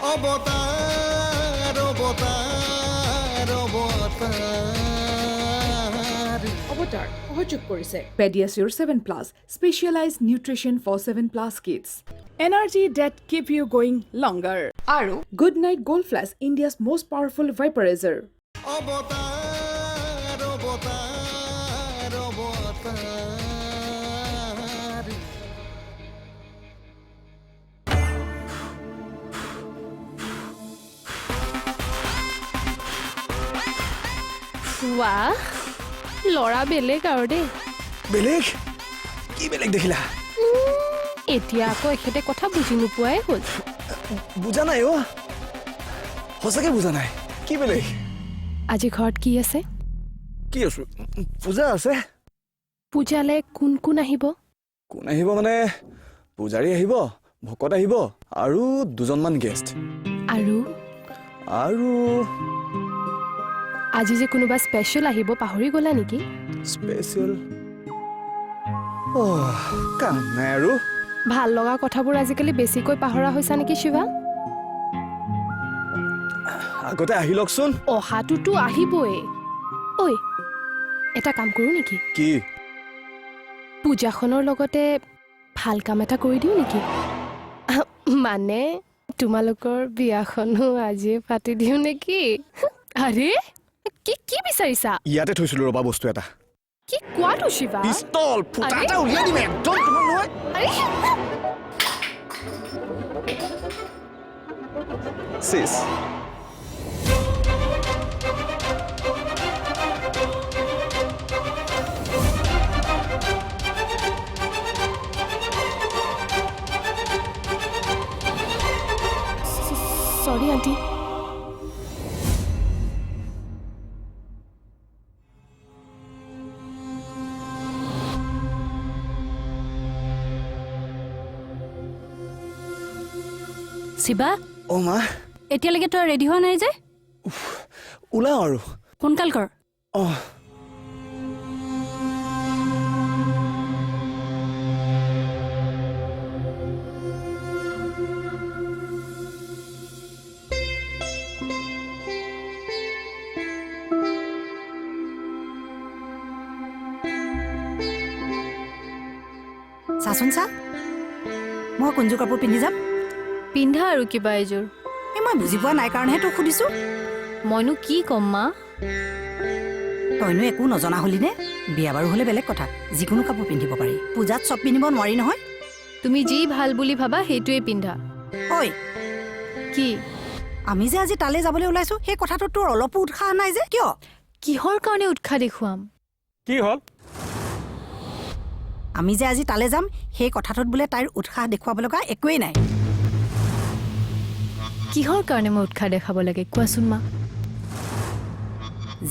অৱতাৰ অৱতাৰ অৱতাৰ অৱতাৰ সহযোগ কৰিছে Pediasure 7+ Specialized Nutrition for 7+ Kids. Energy that keep you going longer. আৰু Good Night Gold Flash, India's most powerful vaporizer. অৱতাৰ অৱতাৰ অৱতাৰ ৱাহ ল'ৰা বেলেগ আৰু দেই বেলেগ কি বেলেগ দেখিলা এতিয়া আকৌ এখেতে কথা বুজি নোপোৱাই হ'ল বুজা নাই অ সঁচাকে বুজা নাই কি বেলেগ আজি ঘৰত কি আছে কি আছো পূজা আছে পূজালে কোন কোন আহিব কোন আহিব মানে পূজাৰী আহিব ভকত আহিব আৰু দুজনমান গেষ্ট আৰু আৰু আজি যে কোনোবা স্পেচিয়েল আহিব পাহৰি গ'লা নেকি স্পেচিয়েল কাম নাই আৰু ভাল লগা কথাবোৰ আজিকালি বেছিকৈ পাহৰা হৈছা নেকি শিৱা আগতে আহি লওকচোন অহাটোতো আহিবই ঐ এটা কাম কৰোঁ নেকি কি পূজাখনৰ লগতে ভাল কাম এটা কৰি দিওঁ নেকি মানে তোমালোকৰ বিয়াখনো আজিয়ে পাতি দিওঁ নেকি আৰে কি কি বিচাৰিছা ইয়াতে থৈছিলো ৰবা বস্তু এটা কি কোৱাটো শিৱা পিস্তল ফুটা আৰে? এটা উলিয়াই দিম একদম তোমাৰ নহয় আৰে চিছ সৰি আণ্টি শিবা অ মা এতিয়ালৈকে তই ৰেডি হোৱা নাই যে ওলাও আৰু সোনকাল কৰ অ চাচোন চা মই কোনযোৰ কাপোৰ পিন্ধি যাম পিন্ধা আৰু কিবা এযোৰ এই মই বুজি পোৱা নাই কাৰণেহে তোক সুধিছো মইনো কি ক'ম মা তইনো একো নজনা হলিনে বিয়া বাৰু হ'লে বেলেগ কথা যিকোনো কাপোৰ পিন্ধিব পাৰি পূজাত চব পিন্ধিব নোৱাৰি নহয় তুমি যি ভাল বুলি ভাবা সেইটোৱে পিন্ধা ঐ কি আমি যে আজি তালৈ যাবলৈ ওলাইছো সেই কথাটোত তোৰ অলপো উৎসাহ নাই যে কিয় কিহৰ কাৰণে উৎসাহ দেখুৱাম কি হ'ল আমি যে আজি তালৈ যাম সেই কথাটোত বোলে তাইৰ উৎসাহ দেখুৱাব লগা একোৱেই নাই কিহৰ কাৰণে মই উৎসাহ দেখাব লাগে কোৱাচোন মা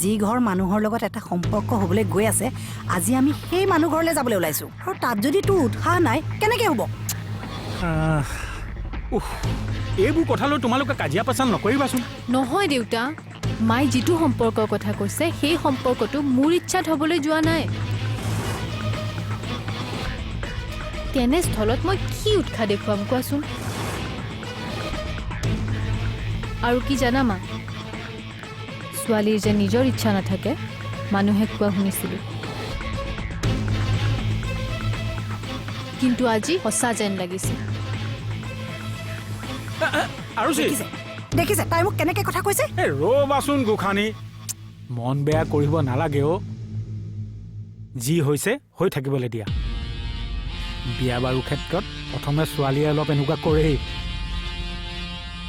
যি ঘৰ মানুহৰ লগত এটা সম্পৰ্ক হ'বলৈ গৈ আছে আজি আমি সেই মানুহ ঘৰলৈ যাবলৈ ওলাইছো আৰু তাত যদি তোৰ উৎসাহ নাই কেনেকৈ হ'ব এইবোৰ কথালৈ তোমালোকে কাজিয়া পেচাল নকৰিবাচোন নহয় দেউতা মায়ে যিটো সম্পৰ্কৰ কথা কৈছে সেই সম্পৰ্কটো মোৰ ইচ্ছাত হ'বলৈ যোৱা নাই তেনেস্থলত মই কি উৎসাহ দেখুৱাম কোৱাচোন আৰু কি জানা মা ছোৱালীৰ যে নিজৰ ইচ্ছা নাথাকে মানুহে কোৱা শুনিছিলোঁ কিন্তু আজি সঁচা যেন লাগিছে আৰু দেখিছে তাই মোক কেনেকৈ কথা কৈছে ৰবাচোন গোখানী মন বেয়া কৰিব নালাগে অ যি হৈছে হৈ থাকিবলৈ দিয়া বিয়া বাৰুৰ ক্ষেত্ৰত প্ৰথমে ছোৱালীয়ে অলপ এনেকুৱা কৰেই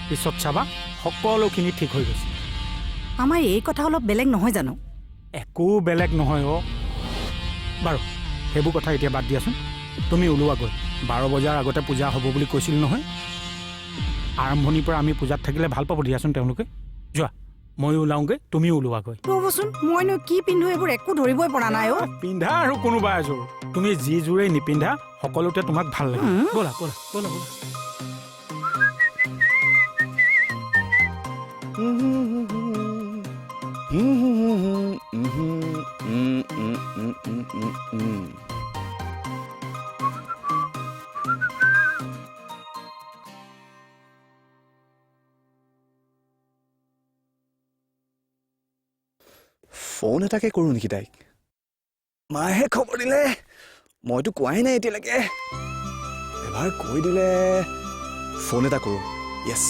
পিছত চাবা সকলোখিনি ঠিক হৈ গৈছে আমাৰ এই কথা অলপ বেলেগ নহয় জানো একো বেলেগ নহয় অ বাৰু সেইবোৰ কথা এতিয়া বাদ দিয়াচোন তুমি ওলোৱাগৈ 12 বজাৰ আগতে পূজা হ'ব বুলি কৈছিল নহয় আৰম্ভণিৰ পৰা আমি পূজাত থাকিলে ভাল পাব দিয়াচোন তেওঁলোকে যোৱা ময়ো ওলাওঁগৈ তুমিও ওলোৱাগৈ ৰ'বচোন মইনো কি পিন্ধো এইবোৰ একো ধৰিবই পৰা নাই অ পিন্ধা আৰু কোনোবা এযোৰ তুমি যি যোৰেই নিপিন্ধা সকলোতে তোমাক ভাল লাগে ব'লা ব'লা ব'লা ব'লা ফোন এটাকে কৰোঁ নেকি তাইক? মায়েহে খবৰ দিলে, মইতো কোৱাই নাই এতিয়ালৈকে। এবাৰ কৈ দিলে ফোন এটা কৰোঁ। য়েছ।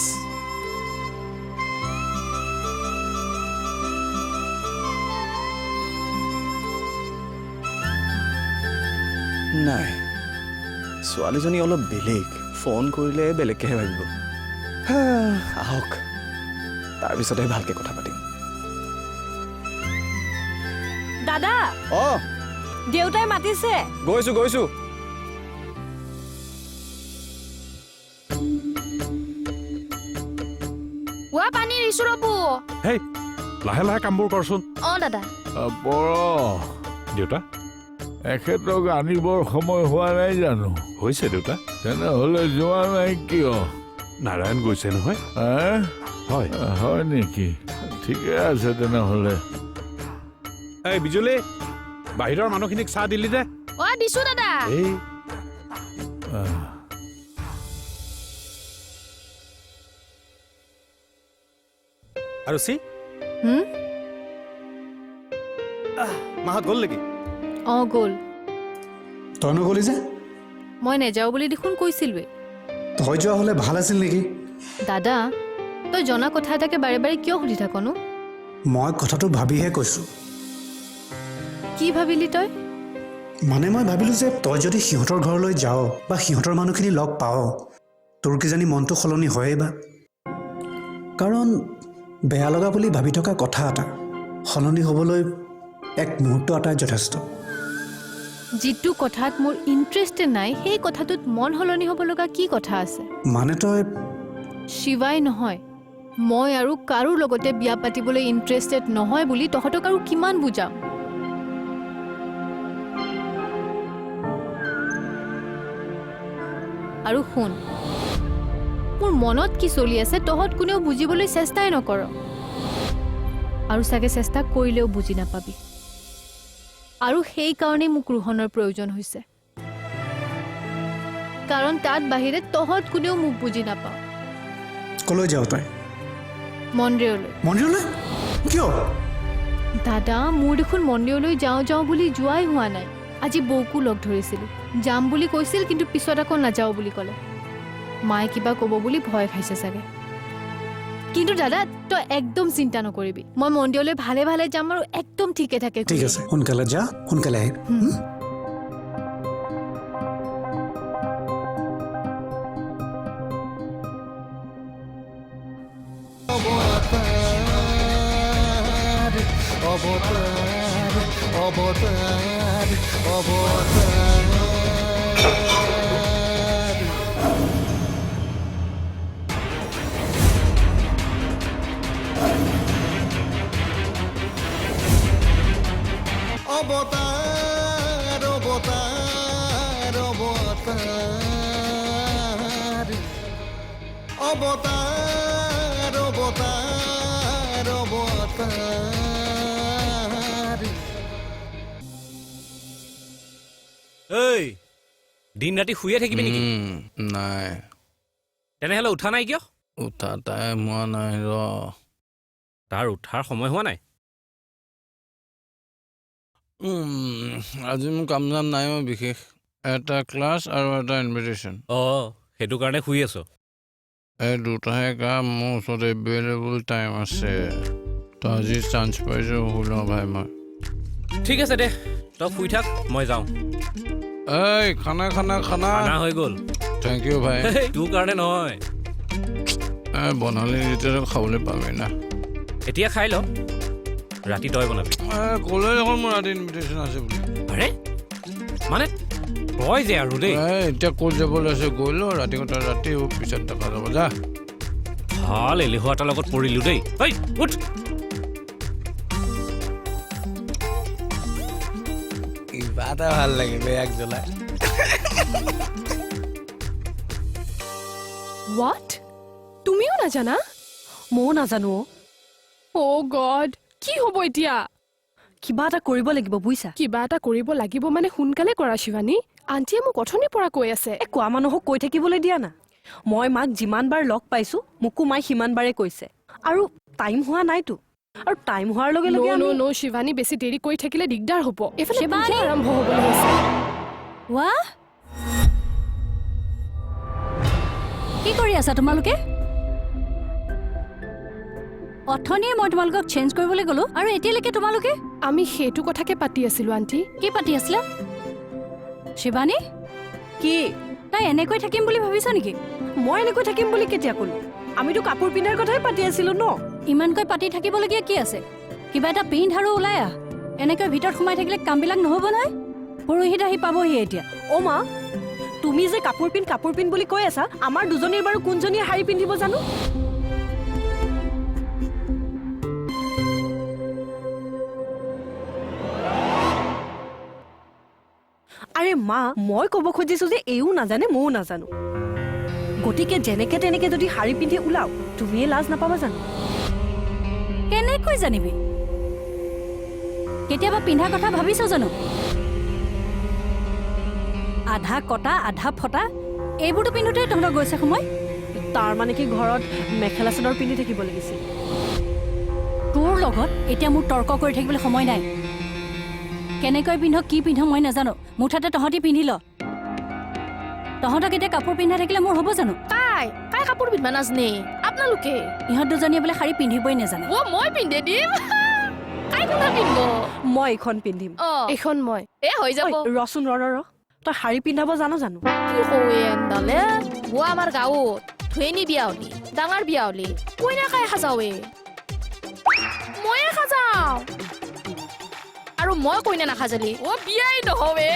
নাই, ছোৱালীজনী অলপ বেলেগ। ফোন কৰিলে বেলেগকেহে ভাবিব। আহক, তাৰপিছতে ভালকে কথা পাতিম। দাদা, অঁ, দেউতাই মাতিছে। গৈছো। ৱা পানী দিছো ৰ'ব। হেই লাহে লাহে কামবোৰ কৰচোন। অঁ দাদা। দেউতা, এখেতক আনিবৰ সময় হোৱা নাই জানো? হৈছে দেউতা। তেনেহ'লে যোৱা নাই কিয়? নাৰায়ণ গৈছে নহয়। হয় নেকি? ঠিকে আছে তেনেহ'লে। এই বিজুলী, বাহিৰৰ মানুহখিনিক চাহ দিলি যে? অঁ দিছো দাদা। এই আৰু চি মাহত গ'ল নেকি? অঁ গ'ল। তই নগলি যে? মই নেযাওঁ বুলি দেখোন কৈছিলোৱে। তই যোৱা হ'লে ভাল আছিল নেকি? দাদা, তই জনা কথা এটাকে বাৰে বাৰে কিয় সুধি থাকনো? মই কথাটো ভাবিহে কৈছোঁ। কি ভাবিলি তই? মানে মই ভাবিলোঁ যে তই যদি সিহঁতৰ ঘৰলৈ যাৱ বা সিহঁতৰ মানুহখিনি লগ পাৱ, তোৰ কিজানি মনটো সলনি হয়েই বা। কাৰণ বেয়া লগা বুলি ভাবি থকা কথা এটা সলনি হ'বলৈ এক মুহূৰ্ত এটাই যথেষ্ট। যিটো কথাত মোৰ ইণ্টাৰেষ্টে নাই, সেই কথাটোত মন সলনি হ'ব লগা কি কথা আছে? মানে তই শিৱাই নহয়, মই আৰু কাৰো লগতে বিয়া পাতিবলৈ ইণ্টাৰেষ্টেড নহয় বুলি তহঁতক আৰু কিমান বুজাম? আৰু শুন, মোৰ মনত কি চলি আছে তহঁত কোনেও বুজিবলৈ চেষ্টাই নকৰ, আৰু চাগে চেষ্টা কৰিলেও বুজি নাপাবি। আৰু সেইকাৰণেই মোক ৰোহনৰ প্ৰয়োজন হৈছে, কাৰণ তাত বাহিৰে তহঁত কোনেও মোক বুজি নাপাওঁ। কলৈ যাৱ তই? মন্দিৰলৈ। মন্দিৰলৈ? কিয়? দাদা, মোৰ দেখোন মন্দিৰলৈ যাওঁ বুলি যোৱাই হোৱা নাই। আজি বৌকো লগ ধৰিছিলোঁ, যাম বুলি কৈছিল, কিন্তু পিছত আকৌ নাযাওঁ বুলি ক'লে। মায়ে কিবা ক'ব বুলি ভয় খাইছে চাগে। কিন্তু দাদা, তই একদম চিন্তা নকৰিবি, মই মন্দিৰলৈ ভালে ভালে যাম আৰু একদম ঠিকে থাকে। ঠিক আছে, সোনকালে যা, সোনকালে আহিম। অবতাৰ অবতাৰ অবতাৰ অবতাৰ অবতাৰ অবতাৰ। এই দিন ৰাতি শুয়ে থাকিবি নেকি? নাই। তেনেহ'লে উঠা নাই কিয়? উঠা টাইম হোৱা নাই ৰ। তাৰ উঠাৰ সময় হোৱা নাই? আজি মোৰ কাম জাম নাই বিশেষ, এটা ক্লাছ আৰু এটা ইনভিটেশ্যন। অঁ, সেইটো কাৰণে শুই আছ? এই দুটাহে কাম, মোৰ ওচৰত এভেইলেবল টাইম আছে। তই আজি চান্স পাইছো, শুই লওঁ ভাই মই। ঠিক আছে দে, তই শুই থাক, মই যাওঁ। এই খানা খানা খানা খানা হৈ গ'ল। থেংক ইউ ভাই। তোৰ কাৰণে নহয়। বনালি যেতিয়া খাবলৈ পাবি না। এতিয়া খাই ল, ৰাতি তই বনাবি। ক'লে দেখোন মোৰ ৰাতি ইনভিটেশ্যন আছে বুলি। আৰে মানে তই যে আৰু দেই। এতিয়া ক'ত যাবলৈ আছে গৈ ল, ৰাতি কথা ৰাতি পিছত দেখা যাব, যা। ভাল এলেহুৱা এটাৰ লগত পৰিলোঁ দেই। ঐ উঠ। কিবা এটা ভাল লাগিব ইয়াক জ্বলাই। হোৱাট? তুমিও নাজানা? ময়ো নাজানো। অ' গড, কি হ'ব এতিয়া? কিবা এটা কৰিব লাগিব বুজিছা। কিবা এটা কৰিব লাগিব মানে সোনকালে কৰা শিৱানী। আণ্টিয়ে মোক অথনিৰ পৰা কৈ আছে। কোৱা মানুহক কৈ থাকিবলৈ দিয়া না। মই মাক যিমান বাৰ লগ পাইছো মোকো মায়ে সিমান বাৰে কৈছে, আৰু টাইম হোৱা নাইতো। আৰু টাইম হোৱাৰ লগে লগে নো নো শিৱানী বেছি দেৰি কৰি থাকিলে দিগদাৰ হ'ব এফালে শিৱানী! পূজা আৰম্ভ হ'বলৈ হৈছে ৱাহ কি কৰি আছা তোমালোকে অথনিয়ে মই তোমালোকক চেঞ্জ কৰিবলৈ গ'লো আৰু এতিয়ালৈকে তোমালোকে আমি সেইটো কথাকে পাতি আছিলো আণ্টি কি পাতি আছিলা শিৱানী কি তাই এনেকৈ থাকিম বুলি ভাবিছা নেকি মই এনেকৈ থাকিম বুলি কেতিয়া ক'লো আমিতো কাপোৰ পিন্ধাৰ কথাই পাতি আছিলো ন ইমানকৈ পাতি থাকিবলগীয়া কি আছে কিবা এটা পিন্ধ আৰু ওলাই আহ এনেকৈ ভিতৰত সোমাই থাকিলে কামবিলাক নহ'ব নহয় পুৰোহিত আহি পাবহি এতিয়া অ' মা তুমি যে কাপোৰ পিন্ধ বুলি কৈ আছা আমাৰ দুজনীৰ বাৰু কোনজনীয়ে শাৰী পিন্ধিব জানো আৰে মা মই ক'ব খুজিছো যে এইও নাজানে ময়ো নাজানো গতিকে যেনেকে তেনেকে যদি শাৰী পিন্ধি ওলাও তুমিয়ে লাজ নাপাবা জানো কেনেকৈ জানিবি কেতিয়াবা পিন্ধা কথা ভাবিছ জানো আধা কটা আধা ফটা এইবোৰতো পিন্ধোতে তহঁতৰ গৈছে সময় তাৰ মানে কি ঘৰত মেখেলা চাদৰ পিন্ধি থাকিব লাগিছিল তোৰ লগত এতিয়া মোৰ তৰ্ক কৰি থাকিবলৈ সময় নাই কেনেকৈ পিন্ধ কি পিন্ধ মই নাজানো মুঠাতে তহঁতি পিন্ধি ল তহঁতক এতিয়া কাপোৰ পিন্ধাই থাকিলে মোৰ হ'ব জানো কাই কাপোৰ পিন্ধিব নাজানে আপোনালোকে ইহঁত দুজনীয়ে বোলে শাৰী পিন্ধিবই নাজানে অ মই পিন্ধে দিম কাই কোনে পিন্ধিব মই এইখন পিন্ধিম এইখন মই এ হৈ যাব ঐ, ৰচোন ৰ তই শাৰী পিন্ধাব জানো কি হয় এন্দালে ও আমাৰ গাঁৱত ধুৱেনী বিয়া হলি ডাঙৰ বিয়া হলি কইনা কাই সাজাৱে ময়ে সাজাও আৰু মই কইনা নাসাজালি ও বিয়াই নহৱে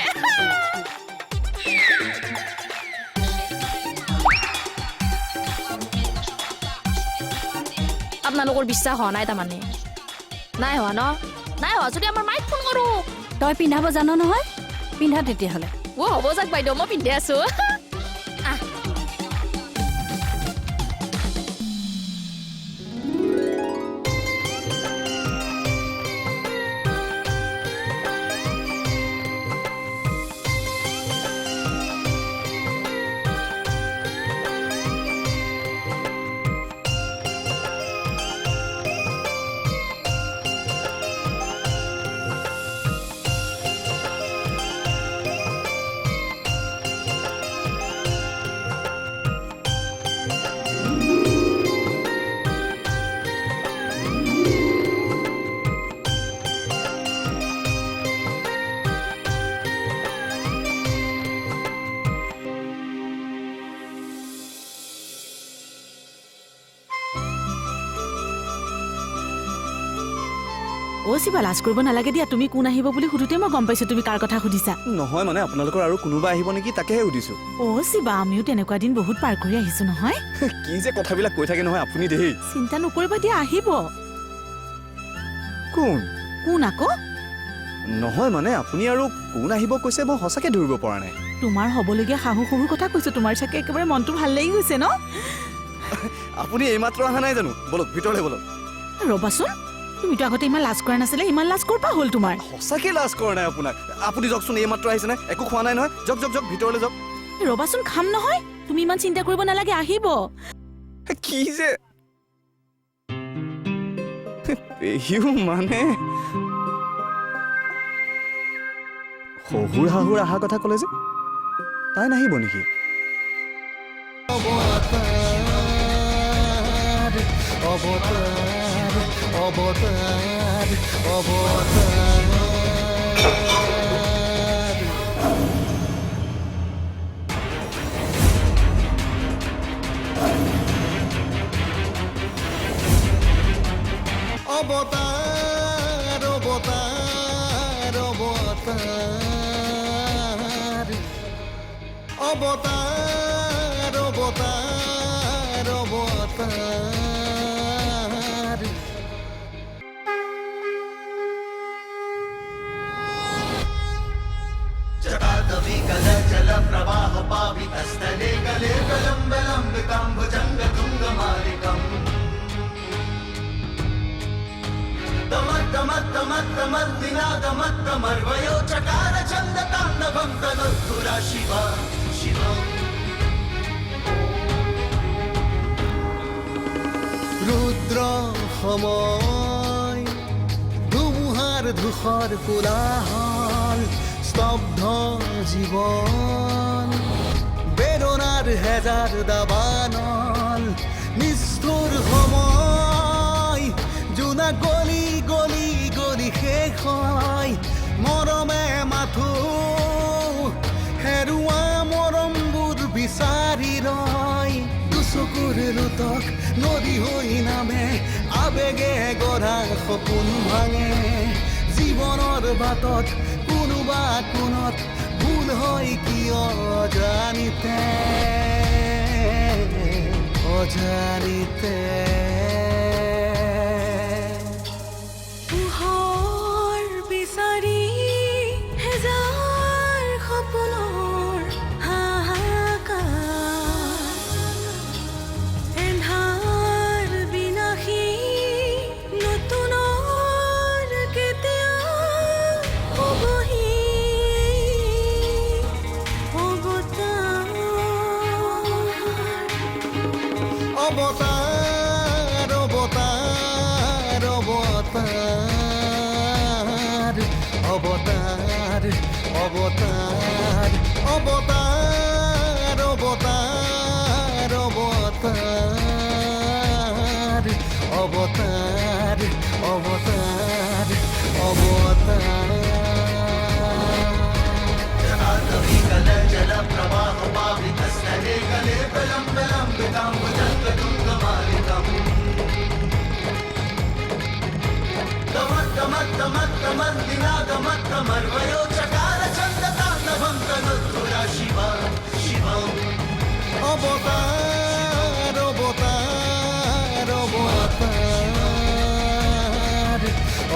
আপোনালোকৰ বিশ্বাস হোৱা নাই তাৰমানে নাই হোৱা ন নাই হোৱা যদি আমাৰ মাইক ফোন কৰো তই পিন্ধাব জানো নহয় পিন্ধা তেতিয়াহ'লে ও হ'ব যাক বাইদেউ মই পিন্ধি আছো অ' শিৱা লাজ কৰিব নালাগে দিয়া তুমি কোন আহিব বুলি সুধোতে মই গম পাইছো তুমি কাৰ কথা সুধিছা নহয় মানে আপোনালোকৰ আৰু কোনোবা আহিব নেকি তাকেহে সুধিছো অ' শিৱা আমিও তেনেকুৱা দিন বহুত পাৰ কৰি আহিছো নহয় কি যে কথাবিলাক কৈ থাকে নহয় আপুনি দেই চিন্তা নকৰিবা দিয়া আহিব কোন কোন আকৌ নহয় মানে আপুনি আৰু কোন আহিব কৈছে মই সঁচাকে ধৰিব পৰা নাই তোমাৰ হ'বলগীয়া শাহু শহুৰ কথা কৈছো তোমাৰ চাগে একেবাৰে মনটো ভাল লাগি গৈছে ন আপুনি এইমাত্ৰ অহা নাই জানো বলক ভিতৰলৈ বলক ৰবাচোন তুমিতো আগতে ইমান লাজ কৰা নাছিলে ইমান লাজ কৰপা হ'ল তোমাৰ সঁচাকে লাজ কৰা নাই আপোনাক আপুনি যাওকচোন এইমাত্ৰ আহিছে নাই একো খোৱা নাই নহয় যাওক ভিতৰলৈ যাওক ৰবাচোন খাম নহয় তুমি ইমান চিন্তা কৰিব নালাগে আহিব কি যে পেহিও মানে শহুৰ শাহুৰ অহা কথা ক'লে যে তাই নাহিব নেকি অবতার অবতার অবতার অবতার অবতার অবতার অবতার জটাদবিকল জল প্রবাহ পাবিতস্থলে গলে গলম্ব লম্বিতম ভুজঙ্গ তুঙ্গ মালিকম দমদ্দিনাদমদ্দমর্বয়ো চকার ছন্দ তাণ্ডবম তনুধুরা শিব শিব রুদ্র সময় বেদনাৰ ধূসৰ কোলাহল স্তব্ধ জীৱন বেদনাৰ হেজাৰ দাবানল নিষ্ঠুৰ সময় জোনা গলি গলি গলি শেষ হয় মৰমে মাথো হেৰুৱা মৰমবোৰ বিচাৰি ৰয় দুচকুৰ ৰোতক নদী হৈ নামে আবেগে গঢ়া সপোন ভাঙে জীৱনৰ বাটত কোনোবা কোনত ভুল হয় কিয় অজানিতে অজানিতে পোহৰ বিচাৰি হেজাৰ সপোনৰ হাহাকাৰ এন্ধাৰ বিনাশী নতুনৰ কেতিয়া হ'বহি অৱতাৰ অৱতাৰ অৱতাৰ অৱতাৰ অৱতাৰ অৱতাৰ অৱতাৰ অৱতাৰ অৱতাৰ অৱতাৰ অৱতাৰ অৱতাৰ অৱতাৰ অৱতাৰ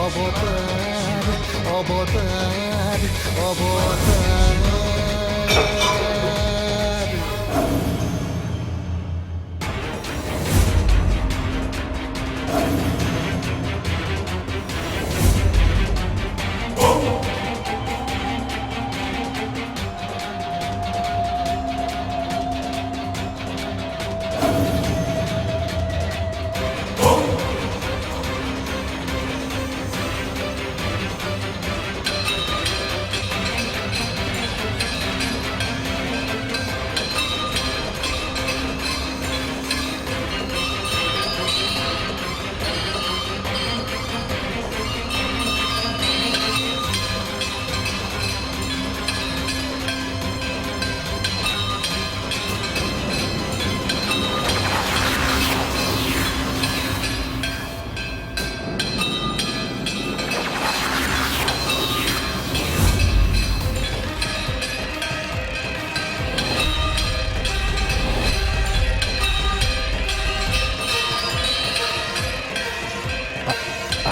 অৱতাৰ অৱতাৰ অৱতাৰ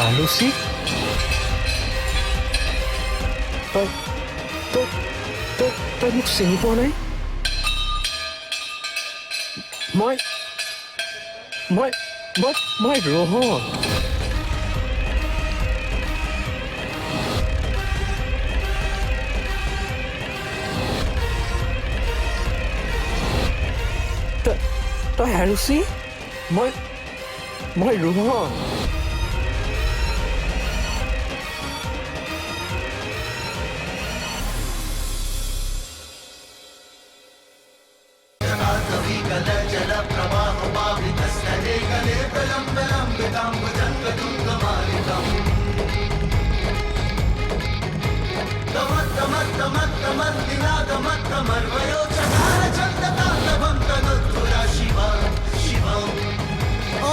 আলুচি তই তই তই তই মোক চিনি পোৱা নাই মই মই মই মই ৰোহন তই আলুচি মই মই ৰোহন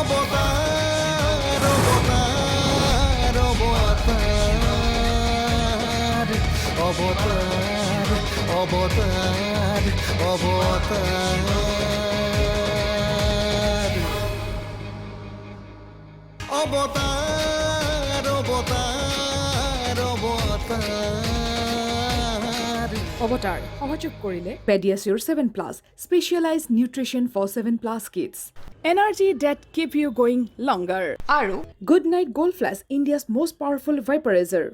অৱতাৰ অৱতাৰ অৱতাৰ অৱতাৰ অৱতাৰ অৱতাৰ অৱতাৰ অৱতাৰ সহযোগ কৰিলে PediaSure 7+ specialised nutrition for 7+ kids energy that keep you going longer আৰু Good Knight gold flash India's most powerful ভাইপাৰাইজাৰ